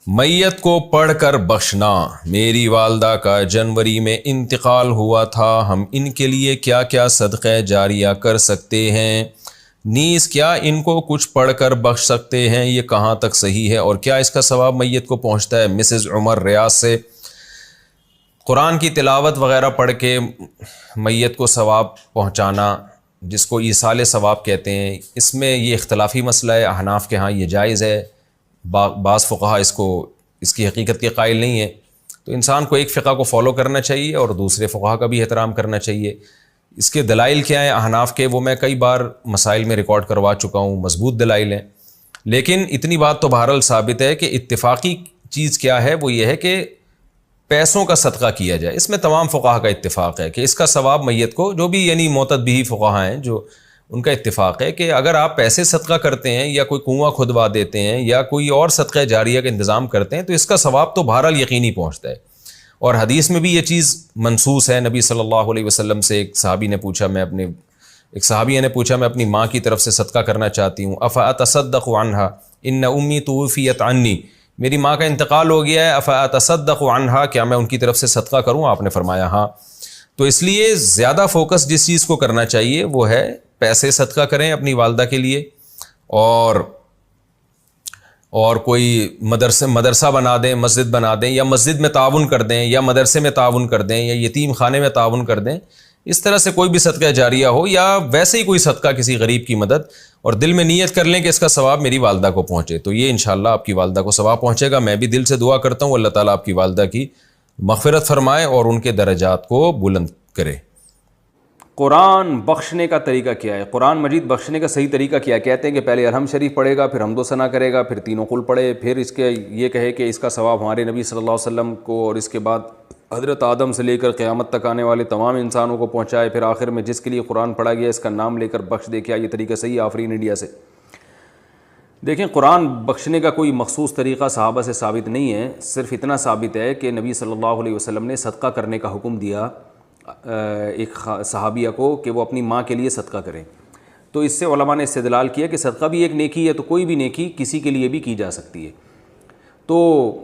میت کو پڑھ کر بخشنا۔ میری والدہ کا جنوری میں انتقال ہوا تھا، ہم ان کے لیے کیا کیا صدقہ جاریہ کر سکتے ہیں؟ نیز کیا ان کو کچھ پڑھ کر بخش سکتے ہیں؟ یہ کہاں تک صحیح ہے اور کیا اس کا ثواب میت کو پہنچتا ہے؟ مسز عمر ریاض سے۔ قرآن کی تلاوت وغیرہ پڑھ کے میت کو ثواب پہنچانا، جس کو ایصال ثواب کہتے ہیں، اس میں یہ اختلافی مسئلہ ہے۔ احناف کے ہاں یہ جائز ہے، بعض فقہا اس کی حقیقت کے قائل نہیں ہیں۔ تو انسان کو ایک فقہ کو فالو کرنا چاہیے اور دوسرے فقہا کا بھی احترام کرنا چاہیے۔ اس کے دلائل کیا ہیں احناف کے، وہ میں کئی بار مسائل میں ریکارڈ کروا چکا ہوں، مضبوط دلائل ہیں۔ لیکن اتنی بات تو بہرحال ثابت ہے کہ اتفاقی چیز کیا ہے، وہ یہ ہے کہ پیسوں کا صدقہ کیا جائے۔ اس میں تمام فقہا کا اتفاق ہے کہ اس کا ثواب میت کو، جو بھی یعنی معتد بھی فقہا ہیں، جو ان کا اتفاق ہے کہ اگر آپ پیسے صدقہ کرتے ہیں یا کوئی کنواں کھدوا دیتے ہیں یا کوئی اور صدقہ جاریہ کا انتظام کرتے ہیں تو اس کا ثواب تو بہرحال یقینی پہنچتا ہے۔ اور حدیث میں بھی یہ چیز منصوص ہے۔ نبی صلی اللہ علیہ وسلم سے ایک صحابیہ نے پوچھا میں اپنی ماں کی طرف سے صدقہ کرنا چاہتی ہوں، افاتصدق عنہا ان امی توفیت عنی، میری ماں کا انتقال ہو گیا ہے، افاتصدق عنہا، کیا میں ان کی طرف سے صدقہ کروں؟ آپ نے فرمایا ہاں۔ تو اس لیے زیادہ فوکس جس چیز کو کرنا چاہیے وہ ہے پیسے صدقہ کریں اپنی والدہ کے لیے، اور کوئی مدرسہ بنا دیں، مسجد بنا دیں، یا مسجد میں تعاون کر دیں، یا مدرسے میں تعاون کر دیں، یا یتیم خانے میں تعاون کر دیں۔ اس طرح سے کوئی بھی صدقہ جاریہ ہو، یا ویسے ہی کوئی صدقہ کسی غریب کی مدد، اور دل میں نیت کر لیں کہ اس کا ثواب میری والدہ کو پہنچے، تو یہ انشاءاللہ آپ کی والدہ کو ثواب پہنچے گا۔ میں بھی دل سے دعا کرتا ہوں اللہ تعالیٰ آپ کی والدہ کی مغفرت فرمائے اور ان کے درجات کو بلند کرے۔ قرآن بخشنے کا طریقہ کیا ہے؟ قرآن مجید بخشنے کا صحیح طریقہ کیا ہے؟ کہتے ہیں کہ پہلے الحمد شریف پڑھے گا، پھر حمد و ثنا کرے گا، پھر تینوں قل پڑھے، پھر اس کے یہ کہے کہ اس کا ثواب ہمارے نبی صلی اللہ علیہ وسلم کو اور اس کے بعد حضرت آدم سے لے کر قیامت تک آنے والے تمام انسانوں کو پہنچائے، پھر آخر میں جس کے لیے قرآن پڑھا گیا اس کا نام لے کر بخش دے۔ کیا یہ طریقہ صحیح ہے آفرین انڈیا سے؟ دیکھیں، قرآن بخشنے کا کوئی مخصوص طریقہ صحابہ سے ثابت نہیں ہے، صرف اتنا ثابت ہے کہ نبی صلی اللہ علیہ وسلم نے صدقہ کرنے کا حکم دیا ایک صحابیہ کو کہ وہ اپنی ماں کے لیے صدقہ کریں۔ تو اس سے علماء نے استدلال کیا کہ صدقہ بھی ایک نیکی ہے، تو کوئی بھی نیکی کسی کے لیے بھی کی جا سکتی ہے۔ تو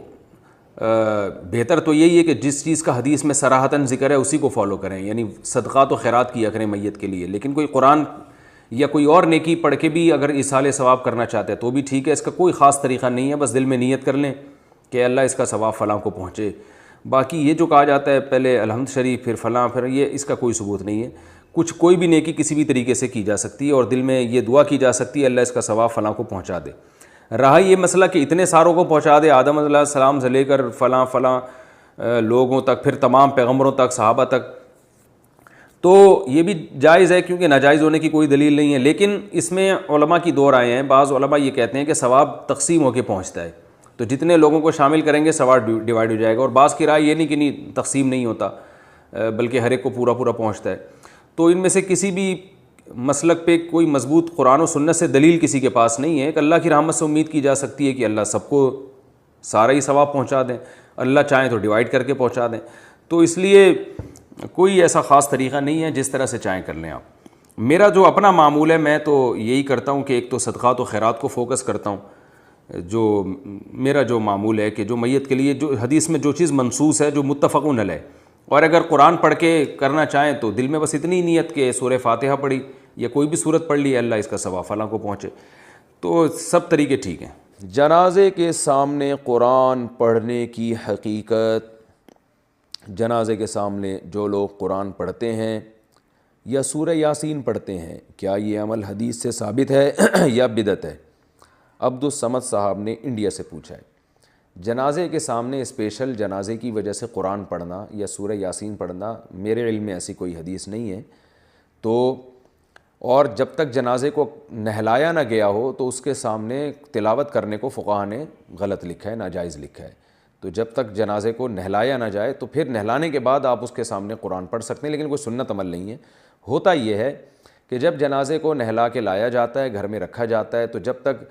بہتر تو یہی ہے کہ جس چیز کا حدیث میں صراحتاً ذکر ہے اسی کو فالو کریں، یعنی صدقات و خیرات کیا کریں میت کے لیے۔ لیکن کوئی قرآن یا کوئی اور نیکی پڑھ کے بھی اگر ایصال ثواب کرنا چاہتے ہیں تو بھی ٹھیک ہے، اس کا کوئی خاص طریقہ نہیں ہے، بس دل میں نیت کر لیں کہ اللہ اس کا ثواب فلاں کو پہنچے۔ باقی یہ جو کہا جاتا ہے پہلے الحمد شریف پھر فلاں پھر یہ، اس کا کوئی ثبوت نہیں ہے۔ کوئی بھی نیکی کسی بھی طریقے سے کی جا سکتی ہے اور دل میں یہ دعا کی جا سکتی ہے اللہ اس کا ثواب فلاں کو پہنچا دے۔ رہا یہ مسئلہ کہ اتنے ساروں کو پہنچا دے، آدم علیہ السلام سے لے کر فلاں لوگوں تک، پھر تمام پیغمبروں تک، صحابہ تک، تو یہ بھی جائز ہے کیونکہ ناجائز ہونے کی کوئی دلیل نہیں ہے۔ لیکن اس میں علماء کی دو رائے ہیں۔ بعض علماء یہ کہتے ہیں کہ ثواب تقسیم ہو کے پہنچتا ہے، تو جتنے لوگوں کو شامل کریں گے ثواب ڈیوائڈ ہو جائے گا، اور بعض کی رائے یہ نہیں کہ نہیں تقسیم نہیں ہوتا بلکہ ہر ایک کو پورا پہنچتا ہے۔ تو ان میں سے کسی بھی مسلک پہ کوئی مضبوط قرآن و سنت سے دلیل کسی کے پاس نہیں ہے۔ کہ اللہ کی رحمت سے امید کی جا سکتی ہے کہ اللہ سب کو سارا ہی ثواب پہنچا دیں، اللہ چاہیں تو ڈیوائڈ کر کے پہنچا دیں۔ تو اس لیے کوئی ایسا خاص طریقہ نہیں ہے، جس طرح سے چاہیں کر لیں آپ۔ میرا جو اپنا معمول ہے، میں تو یہی کرتا ہوں کہ ایک تو صدقات و خیرات کو فوکس کرتا ہوں۔ میرا جو معمول ہے کہ جو میت کے لیے جو حدیث میں جو چیز منصوص ہے، جو متفقون علیہ، اور اگر قرآن پڑھ کے کرنا چاہیں تو دل میں بس اتنی نیت کہ سورہ فاتحہ پڑھی یا کوئی بھی سورت پڑھ لی، اللہ اس کا ثواب فلاں کو پہنچے، تو سب طریقے ٹھیک ہیں۔ جنازے کے سامنے قرآن پڑھنے کی حقیقت۔ جنازے کے سامنے جو لوگ قرآن پڑھتے ہیں یا سورہ یاسین پڑھتے ہیں، کیا یہ عمل حدیث سے ثابت ہے یا بدعت ہے؟ عبد الصمد صاحب نے انڈیا سے پوچھا ہے۔ جنازے کے سامنے اسپیشل جنازے کی وجہ سے قرآن پڑھنا یا سورہ یاسین پڑھنا میرے علم میں ایسی کوئی حدیث نہیں ہے۔ تو اور جب تک جنازے کو نہلایا نہ گیا ہو تو اس کے سامنے تلاوت کرنے کو فقہا نے غلط لکھا ہے، ناجائز لکھا ہے۔ تو جب تک جنازے کو نہلایا نہ جائے تو پھر نہلانے کے بعد آپ اس کے سامنے قرآن پڑھ سکتے ہیں، لیکن کوئی سنت عمل نہیں ہے۔ ہوتا یہ ہے کہ جب جنازے کو نہلا کے لایا جاتا ہے، گھر میں رکھا جاتا ہے، تو جب تک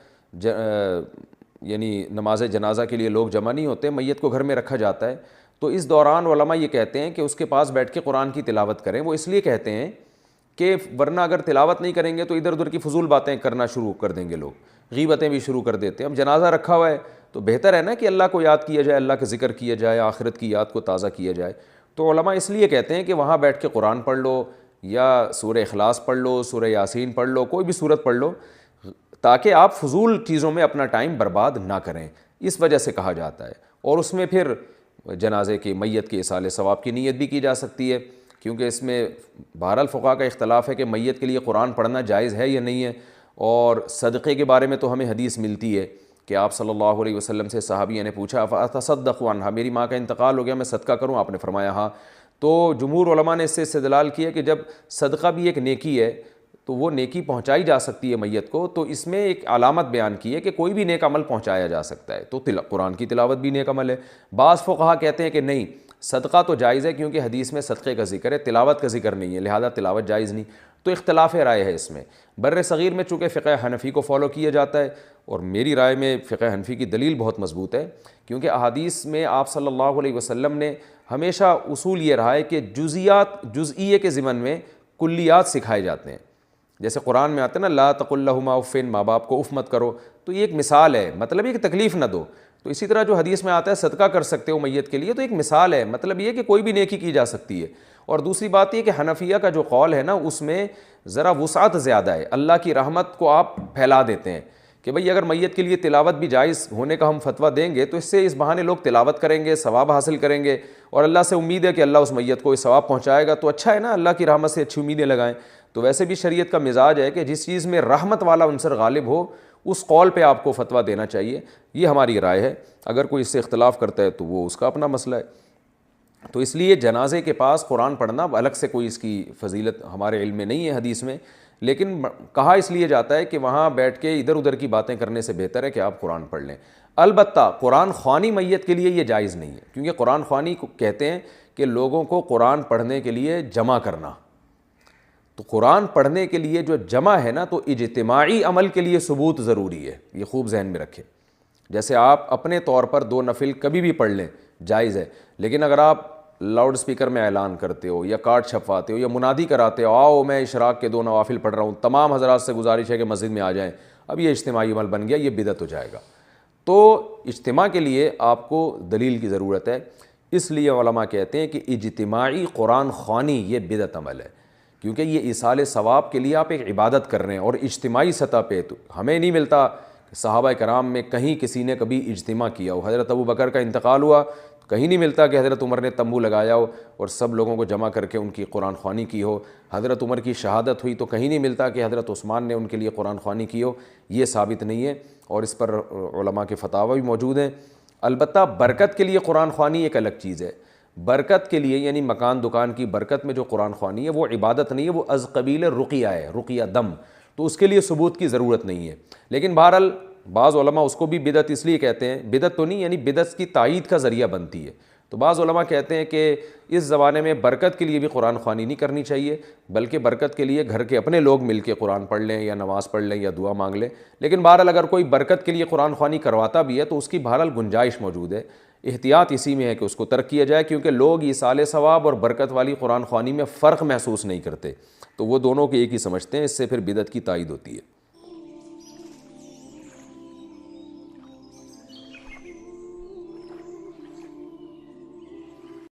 یعنی نماز جنازہ کے لیے لوگ جمع نہیں ہوتے، میت کو گھر میں رکھا جاتا ہے، تو اس دوران علماء یہ کہتے ہیں کہ اس کے پاس بیٹھ کے قرآن کی تلاوت کریں۔ وہ اس لیے کہتے ہیں کہ ورنہ اگر تلاوت نہیں کریں گے تو ادھر ادھر کی فضول باتیں کرنا شروع کر دیں گے، لوگ غیبتیں بھی شروع کر دیتے ہیں۔ اب جنازہ رکھا ہوا ہے تو بہتر ہے نا کہ اللہ کو یاد کیا جائے, اللہ کا ذکر کیا جائے, آخرت کی یاد کو تازہ کیا جائے. تو علماء اس لیے کہتے ہیں کہ وہاں بیٹھ کے قرآن پڑھ لو یا سورہ اخلاص پڑھ لو, سورہ یاسین پڑھ لو, کوئی بھی سورت پڑھ لو, تاکہ آپ فضول چیزوں میں اپنا ٹائم برباد نہ کریں. اس وجہ سے کہا جاتا ہے. اور اس میں پھر جنازے کی, میت کے ایصال ثواب کی نیت بھی کی جا سکتی ہے, کیونکہ اس میں بہرحال فقہا کا اختلاف ہے کہ میت کے لیے قرآن پڑھنا جائز ہے یا نہیں ہے. اور صدقے کے بارے میں تو ہمیں حدیث ملتی ہے کہ آپ صلی اللہ علیہ وسلم سے صحابیہ نے پوچھا فاتصدق عنہا, میری ماں کا انتقال ہو گیا, میں صدقہ کروں؟ آپ نے فرمایا ہاں. تو جمہور علماء نے اس سے استدلال کیا کہ جب صدقہ بھی ایک نیکی ہے تو وہ نیکی پہنچائی جا سکتی ہے میت کو, تو اس میں ایک علامت بیان کی ہے کہ کوئی بھی نیک عمل پہنچایا جا سکتا ہے, تو قرآن کی تلاوت بھی نیک عمل ہے. بعض فقہا کہتے ہیں کہ نہیں, صدقہ تو جائز ہے کیونکہ حدیث میں صدقے کا ذکر ہے, تلاوت کا ذکر نہیں ہے, لہذا تلاوت جائز نہیں. تو اختلاف رائے ہے اس میں. بر صغیر میں چونکہ فقہ حنفی کو فالو کیا جاتا ہے, اور میری رائے میں فقہ حنفی کی دلیل بہت مضبوط ہے, کیونکہ احادیث میں آپ صلی اللہ علیہ وسلم نے ہمیشہ اصول یہ رہا ہے کہ جزئیے کے ضمن میں کلیات سکھائے جاتے ہیں. جیسے قرآن میں آتا ہے نا لا تقل لہما اف, ماں باپ کو اف مت کرو, تو یہ ایک مثال ہے, مطلب یہ کہ تکلیف نہ دو. تو اسی طرح جو حدیث میں آتا ہے صدقہ کر سکتے ہو میت کے لیے, تو ایک مثال ہے, مطلب یہ کہ کوئی بھی نیکی کی جا سکتی ہے. اور دوسری بات یہ کہ حنفیہ کا جو قول ہے نا اس میں ذرا وسعت زیادہ ہے, اللہ کی رحمت کو آپ پھیلا دیتے ہیں کہ بھئی اگر میت کے لیے تلاوت بھی جائز ہونے کا ہم فتویٰ دیں گے تو اس سے اس بہانے لوگ تلاوت کریں گے, ثواب حاصل کریں گے, اور اللہ سے امید ہے کہ اللہ اس میت کو اس ثواب پہنچائے گا, تو اچھا ہے نا, اللہ کی رحمت سے اچھی امیدیں لگائیں. تو ویسے بھی شریعت کا مزاج ہے کہ جس چیز میں رحمت والا عنصر غالب ہو اس قول پہ آپ کو فتویٰ دینا چاہیے. یہ ہماری رائے ہے. اگر کوئی اس سے اختلاف کرتا ہے تو وہ اس کا اپنا مسئلہ ہے. تو اس لیے جنازے کے پاس قرآن پڑھنا الگ سے کوئی اس کی فضیلت ہمارے علم میں نہیں ہے حدیث میں, لیکن کہا اس لیے جاتا ہے کہ وہاں بیٹھ کے ادھر ادھر کی باتیں کرنے سے بہتر ہے کہ آپ قرآن پڑھ لیں. البتہ قرآن خوانی میت کے لیے یہ جائز نہیں ہے, کیونکہ قرآن خوانی کو کہتے ہیں کہ لوگوں کو قرآن پڑھنے کے لیے جمع کرنا. تو قرآن پڑھنے کے لیے جو جمع ہے نا, تو اجتماعی عمل کے لیے ثبوت ضروری ہے, یہ خوب ذہن میں رکھیں. جیسے آپ اپنے طور پر 2 نفل کبھی بھی پڑھ لیں جائز ہے, لیکن اگر آپ لاؤڈ سپیکر میں اعلان کرتے ہو یا کارڈ چھپواتے ہو یا منادی کراتے ہو آؤ میں اشراق کے 2 نوافل پڑھ رہا ہوں, تمام حضرات سے گزارش ہے کہ مسجد میں آ جائیں, اب یہ اجتماعی عمل بن گیا, یہ بدعت ہو جائے گا. تو اجتماع کے لیے آپ کو دلیل کی ضرورت ہے. اس لیے علماء کہتے ہیں کہ اجتماعی قرآن خوانی یہ بدعت عمل ہے, کیونکہ یہ ایصال ثواب کے لیے آپ ایک عبادت کر رہے ہیں, اور اجتماعی سطح پہ تو ہمیں نہیں ملتا صحابہ کرام میں کہیں کسی نے کبھی اجتماع کیا ہو. حضرت ابو بکر کا انتقال ہوا, کہیں نہیں ملتا کہ حضرت عمر نے تمبو لگایا ہو اور سب لوگوں کو جمع کر کے ان کی قرآن خوانی کی ہو. حضرت عمر کی شہادت ہوئی تو کہیں نہیں ملتا کہ حضرت عثمان نے ان کے لیے قرآن خوانی کی ہو. یہ ثابت نہیں ہے, اور اس پر علماء کے فتاوی بھی موجود ہیں. البتہ برکت کے لیے قرآن خوانی ایک الگ چیز ہے. برکت کے لیے یعنی مکان دکان کی برکت میں جو قرآن خوانی ہے وہ عبادت نہیں ہے, وہ از قبیل رقیہ ہے, رقیہ دم, تو اس کے لیے ثبوت کی ضرورت نہیں ہے. لیکن بہرحال بعض علماء اس کو بھی بدعت اس لیے کہتے ہیں, بدعت تو نہیں یعنی بدعت کی تائید کا ذریعہ بنتی ہے. تو بعض علماء کہتے ہیں کہ اس زمانے میں برکت کے لیے بھی قرآن خوانی نہیں کرنی چاہیے, بلکہ برکت کے لیے گھر کے اپنے لوگ مل کے قرآن پڑھ لیں یا نماز پڑھ لیں یا دعا مانگ لیں. لیکن بہرحال اگر کوئی برکت کے لیے قرآن خوانی کرواتا بھی ہے تو اس کی بہرحال گنجائش موجود ہے. احتیاط اسی میں ہے کہ اس کو ترک کیا جائے, کیونکہ لوگ ایصال ثواب اور برکت والی قرآن خوانی میں فرق محسوس نہیں کرتے, تو وہ دونوں کے ایک ہی سمجھتے ہیں, اس سے پھر بدعت کی تائید ہوتی ہے.